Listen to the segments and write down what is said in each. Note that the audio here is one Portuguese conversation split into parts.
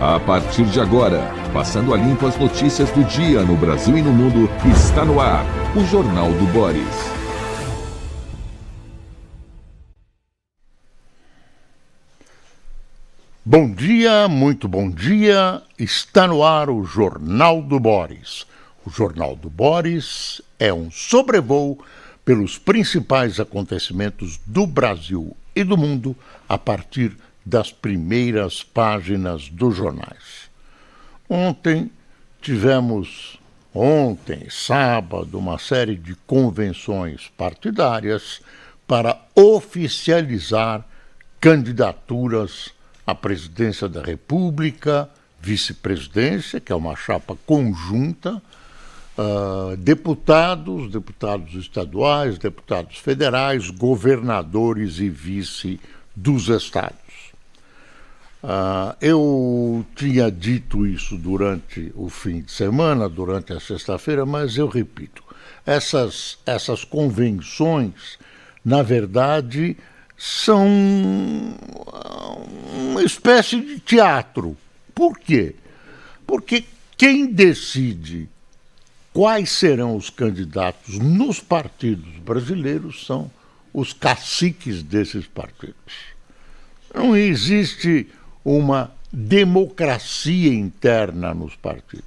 A partir de agora, passando a limpo as notícias do dia no Brasil e no mundo, está no ar o Jornal do Boris. Bom dia, muito bom dia. Está no ar o Jornal do Boris. O Jornal do Boris é um sobrevoo pelos principais acontecimentos do Brasil e do mundo a partir das primeiras páginas dos jornais. Ontem, sábado, uma série de convenções partidárias para oficializar candidaturas à presidência da República, vice-presidência, que é uma chapa conjunta, deputados estaduais, deputados federais, governadores e vice dos estados. Eu tinha dito isso durante o fim de semana, durante a sexta-feira, mas eu repito, essas convenções, na verdade, são uma espécie de teatro. Por quê? Porque quem decide quais serão os candidatos nos partidos brasileiros são os caciques desses partidos. Não existe uma democracia interna nos partidos.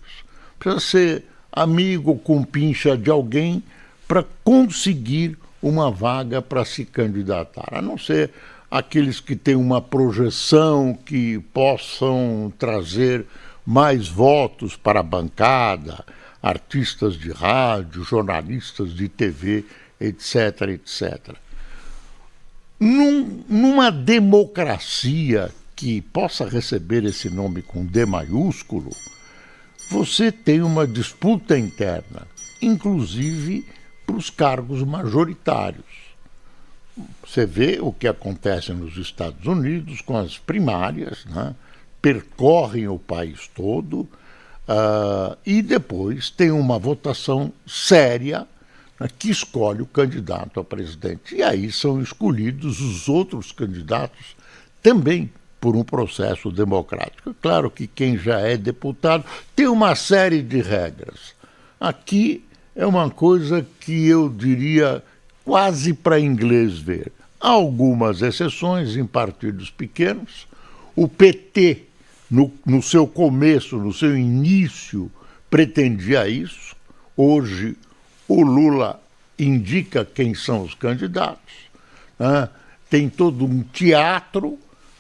Precisa ser amigo com pincha de alguém para conseguir uma vaga para se candidatar, a não ser aqueles que têm uma projeção que possam trazer mais votos para a bancada, artistas de rádio, jornalistas de TV, etc, etc. Numa democracia que possa receber esse nome com D maiúsculo, você tem uma disputa interna, inclusive para os cargos majoritários. Você vê o que acontece nos Estados Unidos com as primárias, né? Percorrem o país todo e depois tem uma votação séria, né, que escolhe o candidato a presidente. E aí são escolhidos os outros candidatos também por um processo democrático. Claro que quem já é deputado tem uma série de regras. Aqui é uma coisa que eu diria quase para inglês ver. Há algumas exceções em partidos pequenos. O PT, no seu começo, no seu início, pretendia isso. Hoje, o Lula indica quem são os candidatos. Né? Tem todo um teatro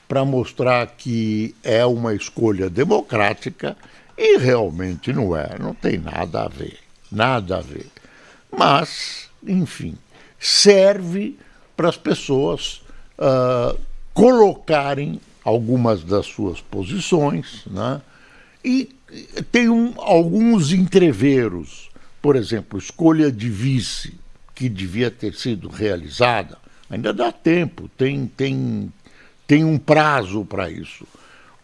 para mostrar que é uma escolha democrática e realmente não é, não tem nada a ver, nada a ver. Mas, enfim, serve para as pessoas colocarem algumas das suas posições, né? E tem alguns entreveros, por exemplo, escolha de vice, que devia ter sido realizada, ainda dá tempo, tem um prazo para isso.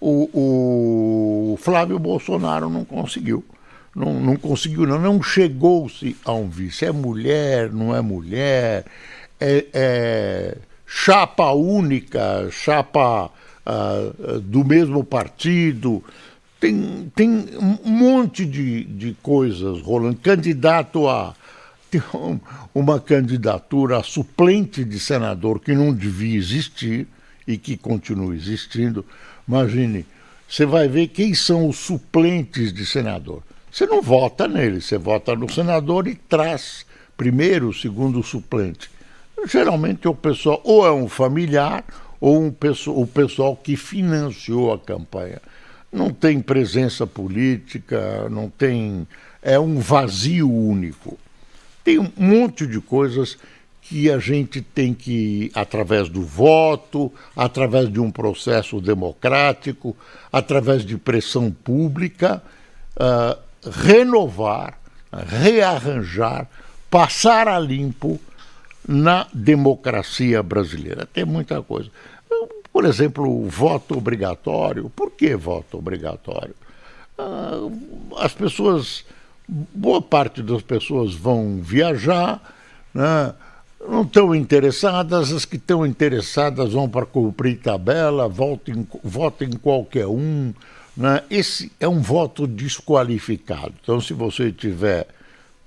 O Flávio Bolsonaro não conseguiu. Não chegou-se a um vice. É mulher, não é mulher, é chapa única, chapa do mesmo partido. Tem um monte de coisas rolando. Tem uma candidatura a suplente de senador que não devia existir e que continua existindo. Imagine, você vai ver quem são os suplentes de senador. Você não vota nele, você vota no senador e traz primeiro, o segundo suplente. Geralmente o pessoal ou é um familiar ou o pessoal que financiou a campanha. Não tem presença política, não tem, é um vazio único. Tem um monte de coisas que a gente tem que, através do voto, através de um processo democrático, através de pressão pública, renovar, rearranjar, passar a limpo na democracia brasileira. Tem muita coisa. Por exemplo, o voto obrigatório. Por que voto obrigatório? As pessoas, boa parte das pessoas vão viajar, né? Não estão interessadas, as que estão interessadas vão para cumprir tabela, votem qualquer um, né? Esse é um voto desqualificado. Então, se você tiver,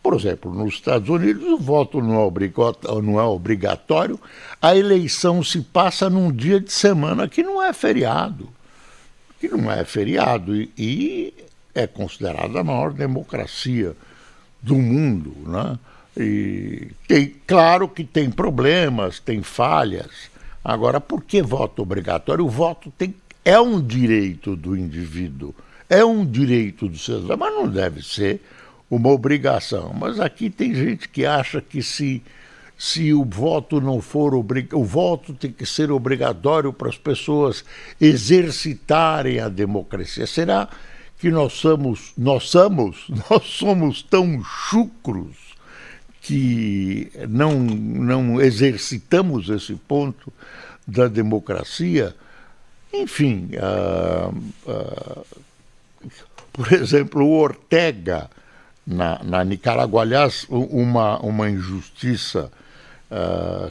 por exemplo, nos Estados Unidos, o voto não é obrigatório, a eleição se passa num dia de semana que não é feriado. E é considerada a maior democracia do mundo, né? E claro que tem problemas, tem falhas. Agora, por que voto obrigatório? O voto é um direito do indivíduo, é um direito do cidadão, mas não deve ser uma obrigação. Mas aqui tem gente que acha que se o voto não for o voto tem que ser obrigatório para as pessoas exercitarem a democracia. Será que nós somos tão chucros que não exercitamos esse ponto da democracia? Enfim, por exemplo, o Ortega na Nicarágua, aliás, uma injustiça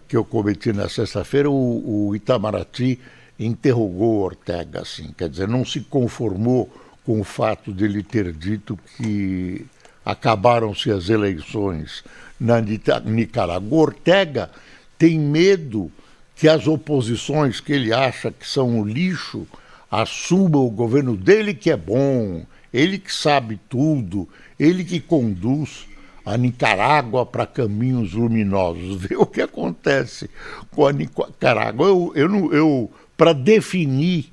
que eu cometi na sexta-feira, o Itamaraty interrogou o Ortega, assim, quer dizer, não se conformou com o fato de ele ter dito que acabaram-se as eleições na Nicarágua. O Ortega tem medo que as oposições, que ele acha que são um lixo, assumam o governo dele, que é bom, ele que sabe tudo, ele que conduz a Nicarágua para caminhos luminosos. Vê o que acontece com a Nicarágua. Para definir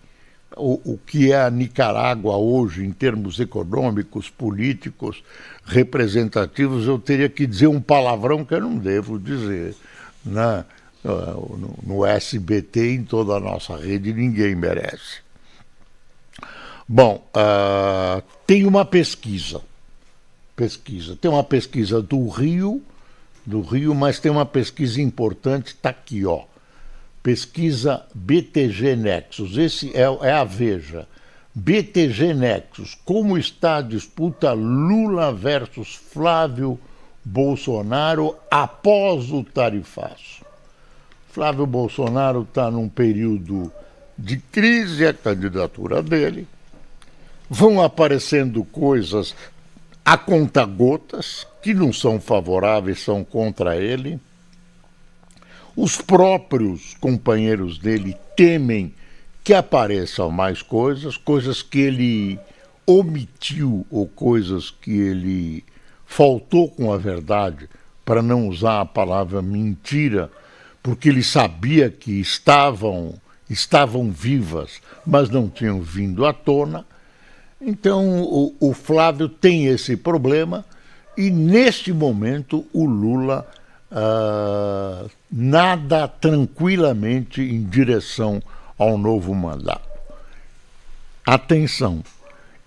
o que é a Nicarágua hoje, em termos econômicos, políticos, representativos, eu teria que dizer um palavrão que eu não devo dizer, né? No SBT, em toda a nossa rede, ninguém merece. Bom, tem uma pesquisa. Tem uma pesquisa do Rio, mas tem uma pesquisa importante, está aqui, ó. Pesquisa BTG Nexus, esse é a Veja. BTG Nexus, como está a disputa Lula versus Flávio Bolsonaro após o tarifaço? Flávio Bolsonaro está num período de crise, a candidatura dele. Vão aparecendo coisas a conta-gotas que não são favoráveis, são contra ele. Os próprios companheiros dele temem que apareçam mais coisas que ele omitiu ou coisas que ele faltou com a verdade, para não usar a palavra mentira, porque ele sabia que estavam vivas, mas não tinham vindo à tona. Então o Flávio tem esse problema e, neste momento, o Lula nada tranquilamente em direção ao novo mandato. Atenção,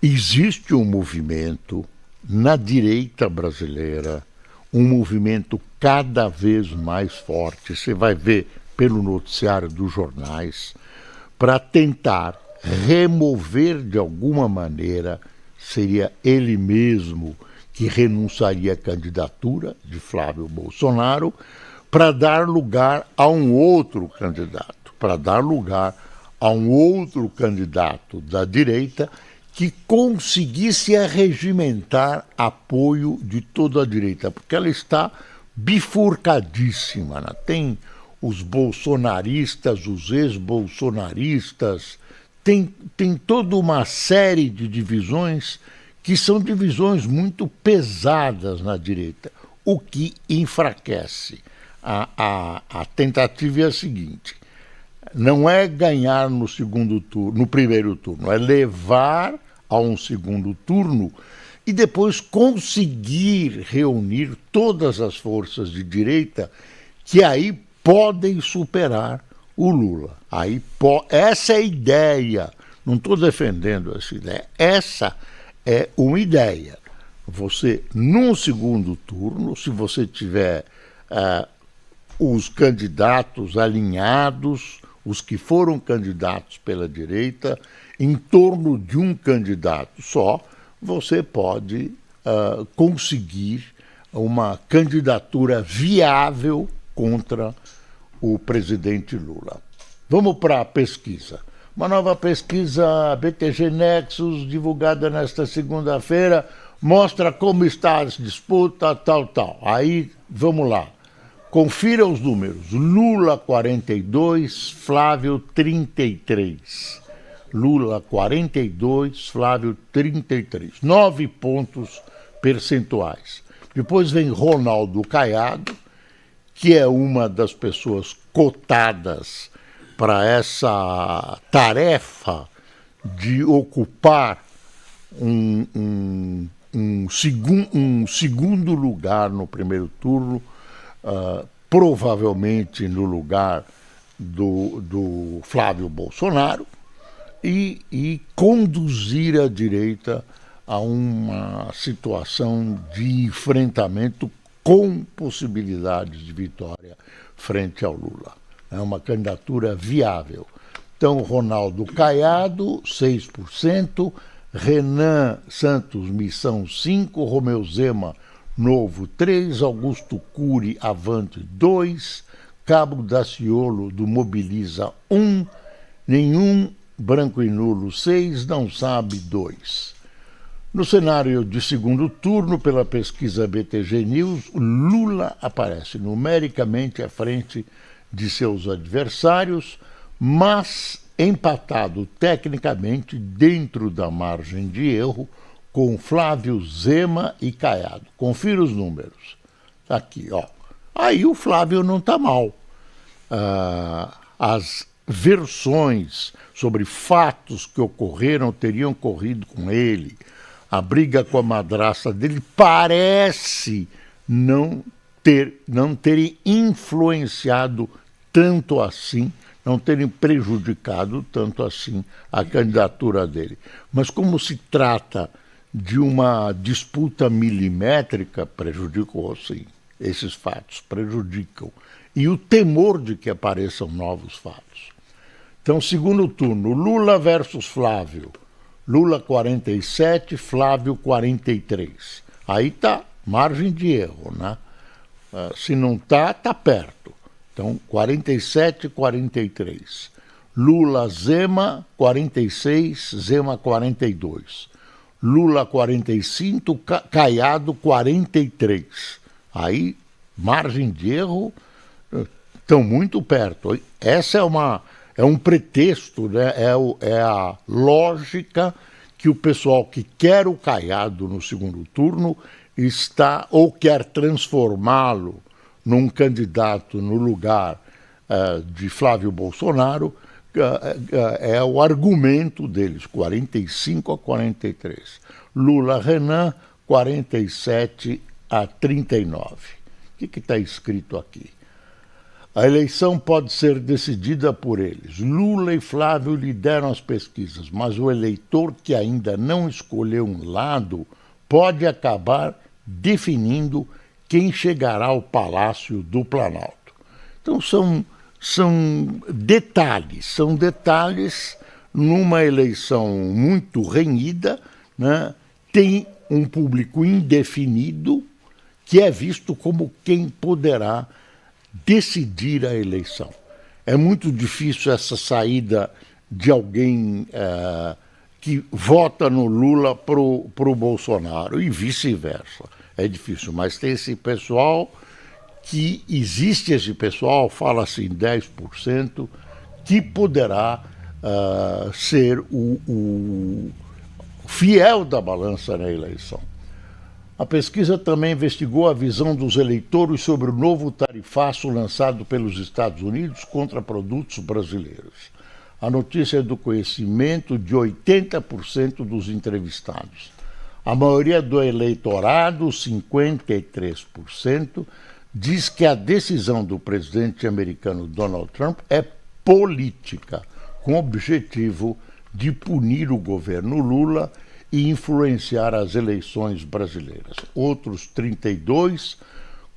existe um movimento na direita brasileira, um movimento cada vez mais forte, você vai ver pelo noticiário dos jornais, para tentar remover de alguma maneira, seria ele mesmo que renunciaria à candidatura de Flávio Bolsonaro, para dar lugar a um outro candidato da direita que conseguisse arregimentar apoio de toda a direita, porque ela está bifurcadíssima, né? Tem os bolsonaristas, os ex-bolsonaristas, tem toda uma série de divisões que são divisões muito pesadas na direita, o que enfraquece. A tentativa é a seguinte: não é ganhar no primeiro turno, é levar a um segundo turno e depois conseguir reunir todas as forças de direita que aí podem superar o Lula. Essa é a ideia, não estou defendendo essa ideia, essa é uma ideia. Você, num segundo turno, se você tiver os candidatos alinhados, os que foram candidatos pela direita, em torno de um candidato só, você pode conseguir uma candidatura viável contra o presidente Lula. Vamos para a pesquisa. Uma nova pesquisa BTG Nexus, divulgada nesta segunda-feira, mostra como está a disputa, tal. Aí, vamos lá. Confira os números. Lula 42, Flávio 33. Lula 42, Flávio 33. 9 pontos percentuais. Depois vem Ronaldo Caiado, que é uma das pessoas cotadas para essa tarefa de ocupar um segundo lugar no primeiro turno, provavelmente no lugar do Flávio Bolsonaro, e conduzir a direita a uma situação de enfrentamento com possibilidades de vitória frente ao Lula. É uma candidatura viável. Então, Ronaldo Caiado, 6%, Renan Santos Missão, 5%, Romeu Zema, Novo, 3%, Augusto Cury, Avante, 2%, Cabo Daciolo, do Mobiliza, 1%, nenhum, Branco e Nulo, 6%, Não Sabe, 2%. No cenário de segundo turno, pela pesquisa BTG News, Lula aparece numericamente à frente de seus adversários, mas empatado tecnicamente dentro da margem de erro com Flávio Zema e Caiado. Confira os números. Tá aqui, ó. Aí o Flávio não está mal. As versões sobre fatos que ocorreram teriam ocorrido com ele. A briga com a madrasta dele parece não terem influenciado tanto assim, não terem prejudicado tanto assim a candidatura dele. Mas como se trata de uma disputa milimétrica, prejudicou sim. Esses fatos prejudicam. E o temor de que apareçam novos fatos. Então, segundo turno, Lula versus Flávio. Lula 47, Flávio 43. Aí tá margem de erro, né? Se não tá perto. Então, 47, 43. Lula, Zema, 46, Zema, 42. Lula, 45, Caiado, 43. Aí, margem de erro, estão muito perto. Essa é um pretexto, né? É a lógica que o pessoal que quer o Caiado no segundo turno está ou quer transformá-lo num candidato no lugar de Flávio Bolsonaro, é o argumento deles, 45 a 43. Lula, Renan, 47 a 39. O que está escrito aqui? A eleição pode ser decidida por eles. Lula e Flávio lideram as pesquisas, mas o eleitor que ainda não escolheu um lado pode acabar definindo quem chegará ao Palácio do Planalto. Então são detalhes numa eleição muito renhida, né? Tem um público indefinido que é visto como quem poderá decidir a eleição. É muito difícil essa saída de alguém que vota no Lula pro Bolsonaro e vice-versa. É difícil, mas tem esse pessoal que existe, esse pessoal, fala-se em 10%, que poderá ser o fiel da balança na eleição. A pesquisa também investigou a visão dos eleitores sobre o novo tarifaço lançado pelos Estados Unidos contra produtos brasileiros. A notícia é do conhecimento de 80% dos entrevistados. A maioria do eleitorado, 53%, diz que a decisão do presidente americano Donald Trump é política, com o objetivo de punir o governo Lula e influenciar as eleições brasileiras. Outros 32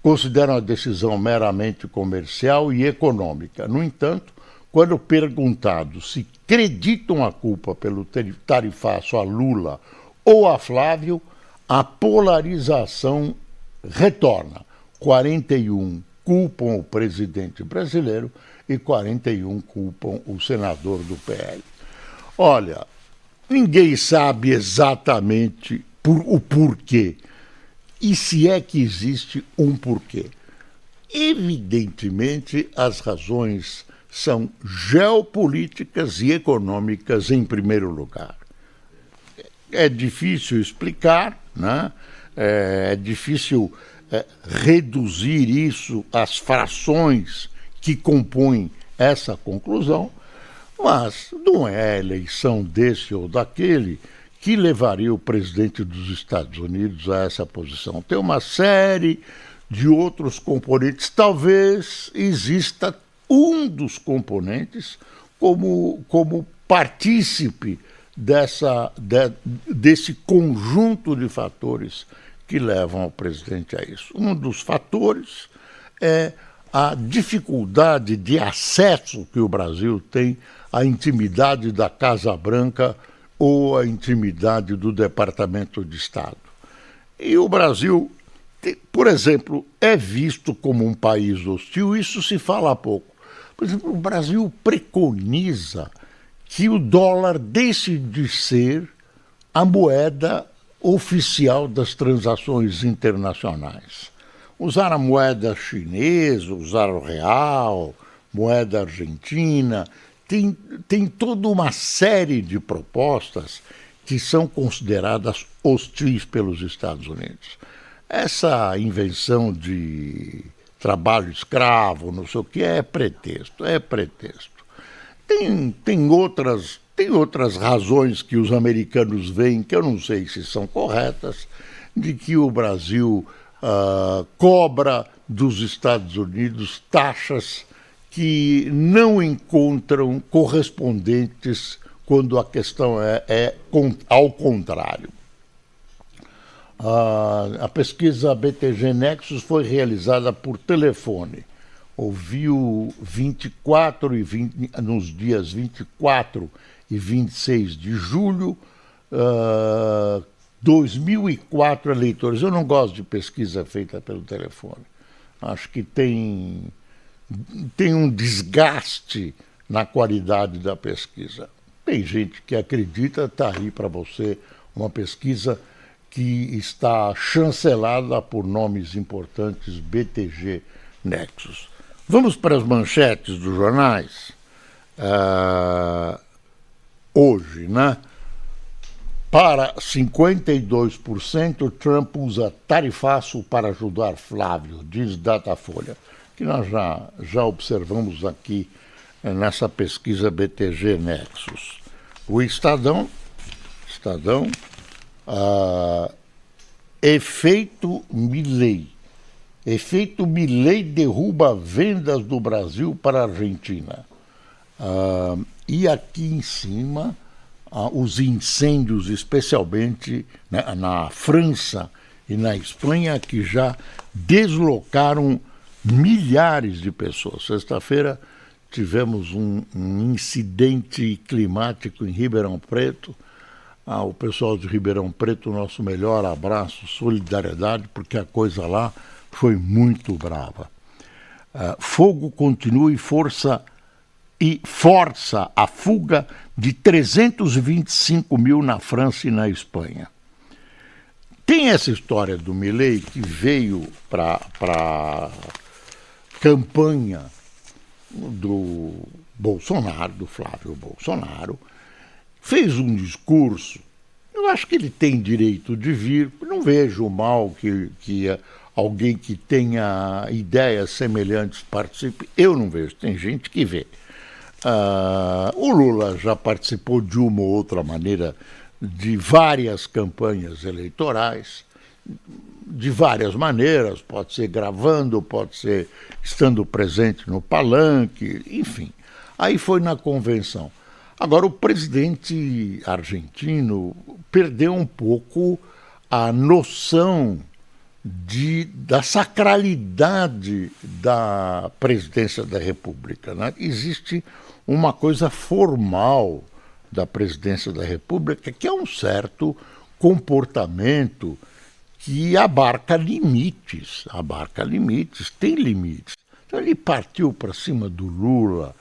consideram a decisão meramente comercial e econômica. No entanto, quando perguntados se acreditam a culpa pelo tarifaço a Lula ou a Flávio, a polarização retorna. 41 culpam o presidente brasileiro e 41 culpam o senador do PL. Olha, ninguém sabe exatamente o porquê. E se é que existe um porquê? Evidentemente, as razões são geopolíticas e econômicas em primeiro lugar. É difícil explicar, né? É difícil reduzir isso às frações que compõem essa conclusão, mas não é a eleição desse ou daquele que levaria o presidente dos Estados Unidos a essa posição. Tem uma série de outros componentes. Talvez exista um dos componentes como partícipe desse conjunto de fatores que levam o presidente a isso. Um dos fatores é a dificuldade de acesso que o Brasil tem à intimidade da Casa Branca ou à intimidade do Departamento de Estado. E o Brasil, por exemplo, é visto como um país hostil, isso se fala pouco. Por exemplo, o Brasil preconiza que o dólar deixe de ser a moeda oficial das transações internacionais. Usar a moeda chinesa, usar o real, moeda argentina, tem toda uma série de propostas que são consideradas hostis pelos Estados Unidos. Essa invenção de trabalho escravo, não sei o que, é pretexto. Tem outras razões que os americanos veem, que eu não sei se são corretas, de que o Brasil cobra dos Estados Unidos taxas que não encontram correspondentes quando a questão é ao contrário. A pesquisa BTG Nexus foi realizada por telefone. Ouviu 24 e 20, nos dias 24 e 26 de julho, 2.004 eleitores. Eu não gosto de pesquisa feita pelo telefone. Acho que tem um desgaste na qualidade da pesquisa. Tem gente que acredita, está aí para você, uma pesquisa que está chancelada por nomes importantes, BTG Nexus. Vamos para as manchetes dos jornais. Hoje, né? Para 52%, Trump usa tarifaço para ajudar Flávio, diz Datafolha, que nós já observamos aqui nessa pesquisa BTG Nexus. O Estadão, efeito Milei. Efeito Milei derruba vendas do Brasil para a Argentina. E aqui em cima, os incêndios, especialmente, né, na França e na Espanha, que já deslocaram milhares de pessoas. Sexta-feira tivemos um incidente climático em Ribeirão Preto. O pessoal de Ribeirão Preto, nosso melhor abraço, solidariedade, porque a coisa lá foi muito brava. Fogo continua e força a fuga de 325 mil na França e na Espanha. Tem essa história do Milei que veio para a campanha do Bolsonaro, do Flávio Bolsonaro, fez um discurso. Eu acho que ele tem direito de vir, não vejo mal que alguém que tenha ideias semelhantes participe. Eu não vejo, tem gente que vê. O Lula já participou de uma ou outra maneira de várias campanhas eleitorais, de várias maneiras, pode ser gravando, pode ser estando presente no palanque, enfim. Aí foi na convenção. Agora, o presidente argentino perdeu um pouco a noção da sacralidade da presidência da República, né? Existe uma coisa formal da presidência da República, que é um certo comportamento que abarca limites, tem limites. Então ele partiu para cima do Lula,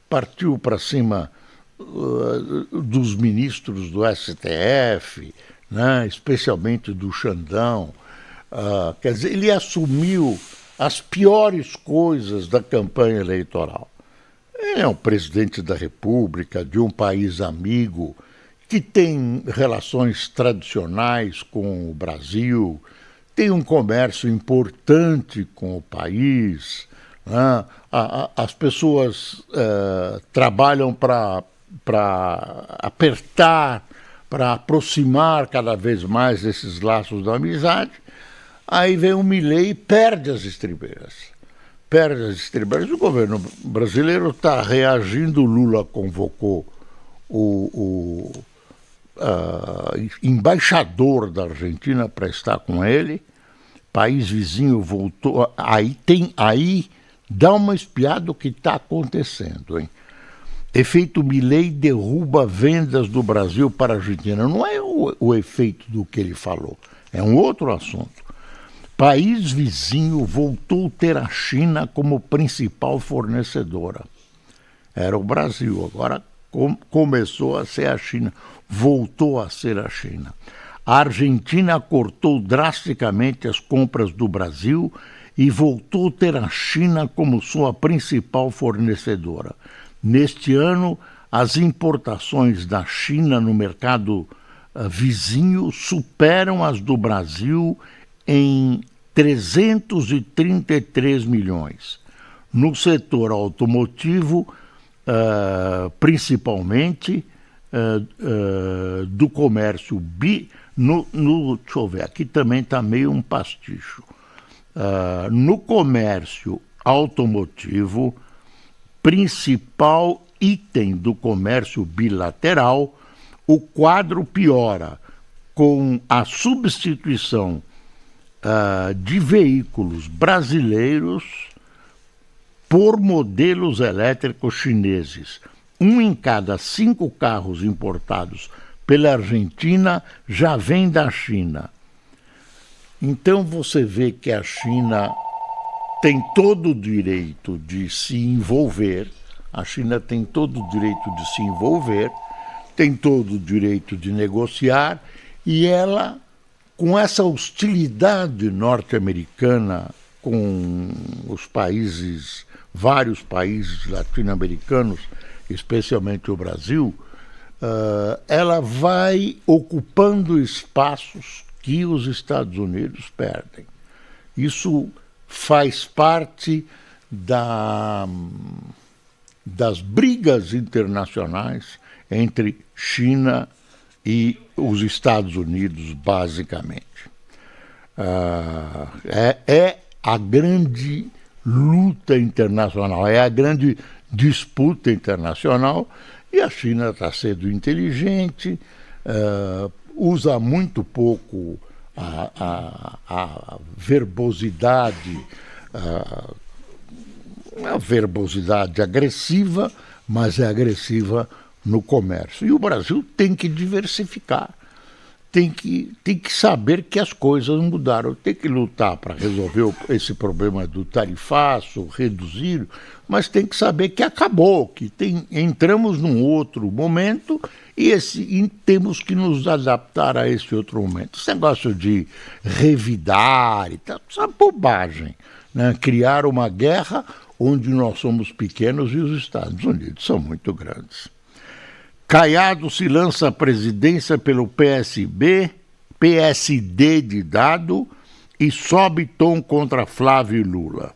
partiu para cima dos ministros do STF, né, especialmente do Xandão. Quer dizer, ele assumiu as piores coisas da campanha eleitoral. Ele é um presidente da República, de um país amigo, que tem relações tradicionais com o Brasil, tem um comércio importante com o país, né? As pessoas trabalham para apertar, para aproximar cada vez mais esses laços da amizade. Aí vem o Milei e perde as estribeiras. O governo brasileiro está reagindo. O Lula convocou o embaixador da Argentina para estar com ele. País vizinho voltou. Aí dá uma espiada o que está acontecendo, hein? Efeito Milei derruba vendas do Brasil para a Argentina. Não é o efeito do que ele falou, é um outro assunto. País vizinho voltou a ter a China como principal fornecedora. Era o Brasil, agora começou a ser a China, voltou a ser a China. A Argentina cortou drasticamente as compras do Brasil e voltou a ter a China como sua principal fornecedora. Neste ano, as importações da China no mercado vizinho superam as do Brasil em 333 milhões. No setor automotivo, principalmente do comércio deixa eu ver, aqui também está meio um pasticho. No comércio automotivo, principal item do comércio bilateral, o quadro piora com a substituição de veículos brasileiros por modelos elétricos chineses. 1 em cada 5 carros importados pela Argentina já vem da China. Então você vê que a China tem todo o direito de se envolver, tem todo o direito de negociar, e ela, com essa hostilidade norte-americana com os vários países latino-americanos, especialmente o Brasil, ela vai ocupando espaços que os Estados Unidos perdem. Isso faz parte das brigas internacionais entre China e os Estados Unidos, basicamente. É a grande luta internacional, é a grande disputa internacional, e a China está sendo inteligente, usa muito pouco a verbosidade, a verbosidade agressiva, mas é agressiva no comércio. E o Brasil tem que diversificar, tem que saber que as coisas mudaram, tem que lutar para resolver esse problema do tarifaço, reduzir, mas tem que saber que acabou, que entramos num outro momento e temos que nos adaptar a esse outro momento. Esse negócio de revidar e tal, isso é bobagem, né? Criar uma guerra onde nós somos pequenos e os Estados Unidos são muito grandes. Caiado se lança à presidência pelo PSD de Dado e sobe tom contra Flávio Lula.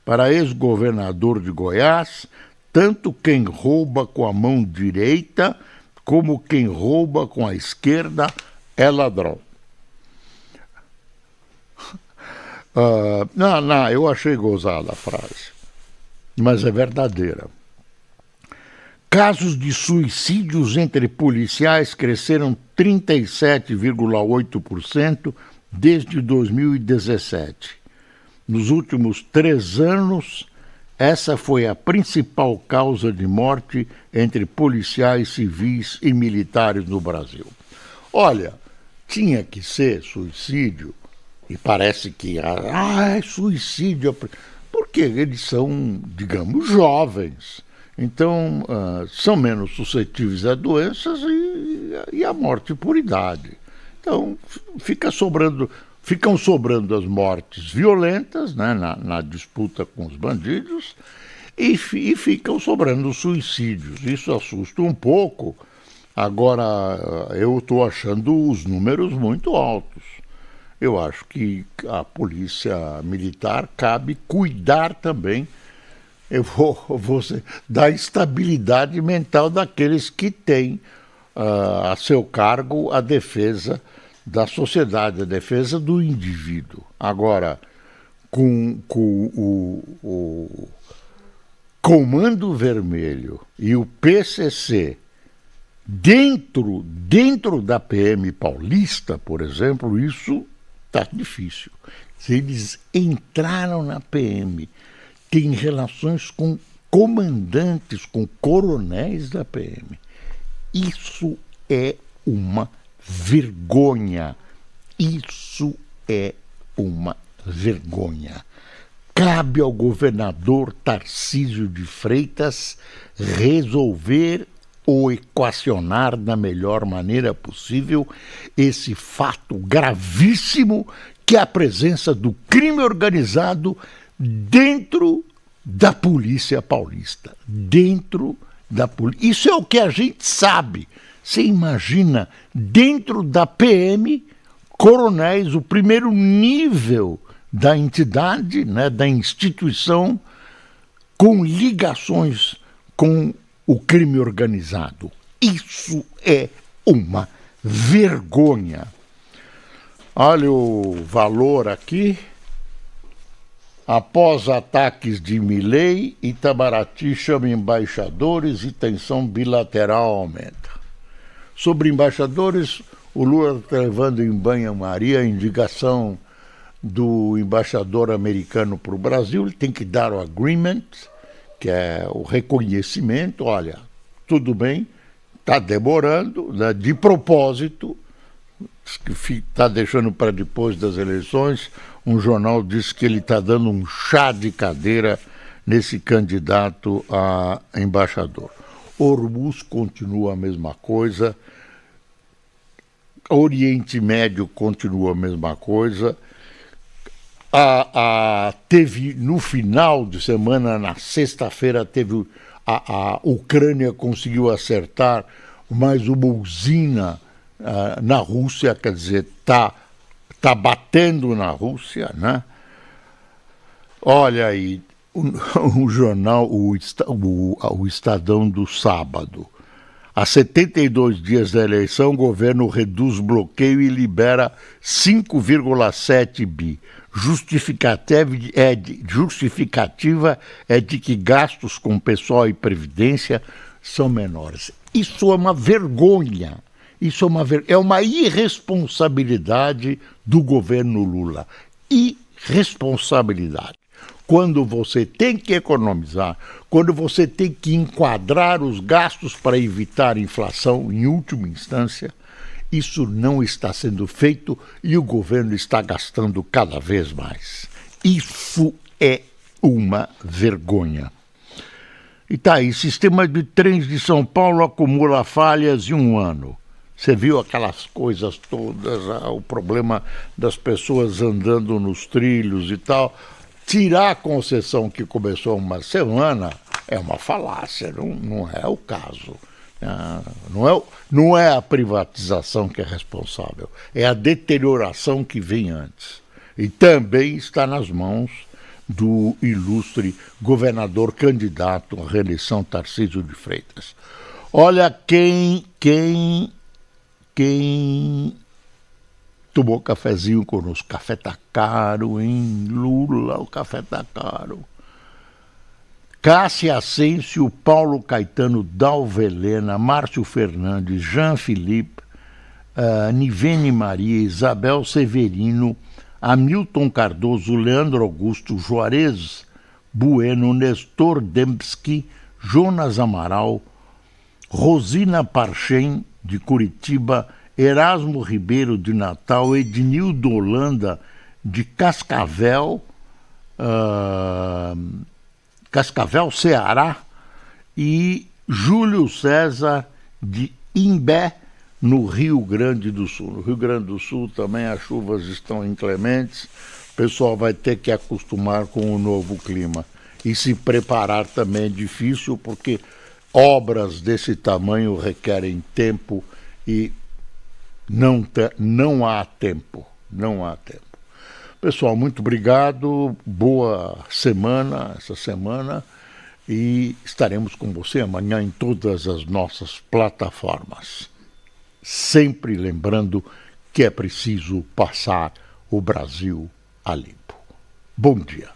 Para ex-governador de Goiás, tanto quem rouba com a mão direita como quem rouba com a esquerda é ladrão. Eu achei gozada a frase, mas é verdadeira. Casos de suicídios entre policiais cresceram 37,8% desde 2017. Nos últimos 3 anos, essa foi a principal causa de morte entre policiais civis e militares no Brasil. Olha, tinha que ser suicídio, e parece que é suicídio, porque eles são, digamos, jovens. Então, são menos suscetíveis a doenças e a morte por idade. Então, ficam sobrando as mortes violentas, né, na disputa com os bandidos, e ficam sobrando os suicídios. Isso assusta um pouco. Agora, eu estou achando os números muito altos. Eu acho que a polícia militar cabe cuidar também da estabilidade mental daqueles que têm a seu cargo a defesa da sociedade, a defesa do indivíduo. Agora, com o Comando Vermelho e o PCC dentro da PM paulista, por exemplo, isso está difícil. Se eles entraram na PM, têm relações com comandantes, com coronéis da PM. Isso é uma vergonha. Isso é uma vergonha. Cabe ao governador Tarcísio de Freitas resolver ou equacionar da melhor maneira possível esse fato gravíssimo que é a presença do crime organizado dentro da polícia paulista. Isso é o que a gente sabe. Você imagina, dentro da PM, coronéis, o primeiro nível da entidade, né, da instituição, com ligações com o crime organizado. Isso é uma vergonha. Olha o valor aqui. Após ataques de Milei, Itamaraty chama embaixadores e tensão bilateral aumenta. Sobre embaixadores, o Lula está levando em banho-maria a indicação do embaixador americano para o Brasil. Ele tem que dar o agreement, que é o reconhecimento. Olha, tudo bem, está demorando, né? De propósito, que está deixando para depois das eleições. Um jornal disse que ele está dando um chá de cadeira nesse candidato a embaixador. Hormuz continua a mesma coisa, Oriente Médio continua a mesma coisa. Teve no final de semana, na sexta-feira, a Ucrânia conseguiu acertar mais uma usina na Rússia, quer dizer, está batendo na Rússia, né? Olha aí, o jornal, o Estadão do sábado. Há 72 dias da eleição, o governo reduz bloqueio e libera 5,7 bi. Justificativa é de que gastos com pessoal e previdência são menores. Isso é uma vergonha. É uma irresponsabilidade do governo Lula. Irresponsabilidade. Quando você tem que economizar, quando você tem que enquadrar os gastos para evitar inflação, em última instância, isso não está sendo feito e o governo está gastando cada vez mais. Isso é uma vergonha. E tá aí, sistema de trens de São Paulo acumula falhas em um ano. Você viu aquelas coisas todas, o problema das pessoas andando nos trilhos e tal. Tirar a concessão que começou há uma semana é uma falácia, não é o caso. Não é a privatização que é responsável, é a deterioração que vem antes. E também está nas mãos do ilustre governador candidato à reeleição Tarcísio de Freitas. Olha quem tomou cafezinho conosco. Café tá caro, hein? Lula, o café tá caro. Cássia Ascencio, Paulo Caetano, Dalvelena, Márcio Fernandes, Jean Philippe, Nivene Maria, Isabel Severino, Hamilton Cardoso, Leandro Augusto, Juarez Bueno, Nestor Dembski, Jonas Amaral, Rosina Parchem, de Curitiba, Erasmo Ribeiro, de Natal, Ednildo Holanda, de Cascavel, Ceará, e Júlio César de Imbé, no Rio Grande do Sul. No Rio Grande do Sul também as chuvas estão inclementes, o pessoal vai ter que acostumar com o novo clima. E se preparar também é difícil, porque obras desse tamanho requerem tempo e não há tempo. Não há tempo. Pessoal, muito obrigado, boa semana, essa semana, e estaremos com você amanhã em todas as nossas plataformas. Sempre lembrando que é preciso passar o Brasil a limpo. Bom dia.